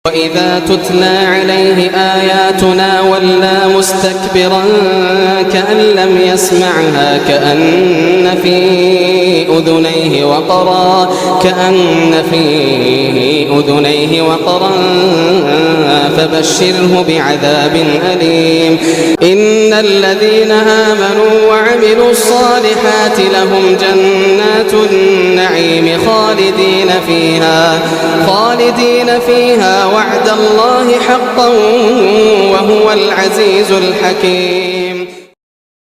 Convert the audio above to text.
وإذا تتلى عليه آياتنا ولى مستكبرا كأن لم يسمعها كأن في أذنيه وقرا فبشره بعذاب أليم. إن الذين آمنوا وعملوا الصالحات لهم جنات النعيم خالدين فيها وعد الله حقا وهو العزيز الحكيم.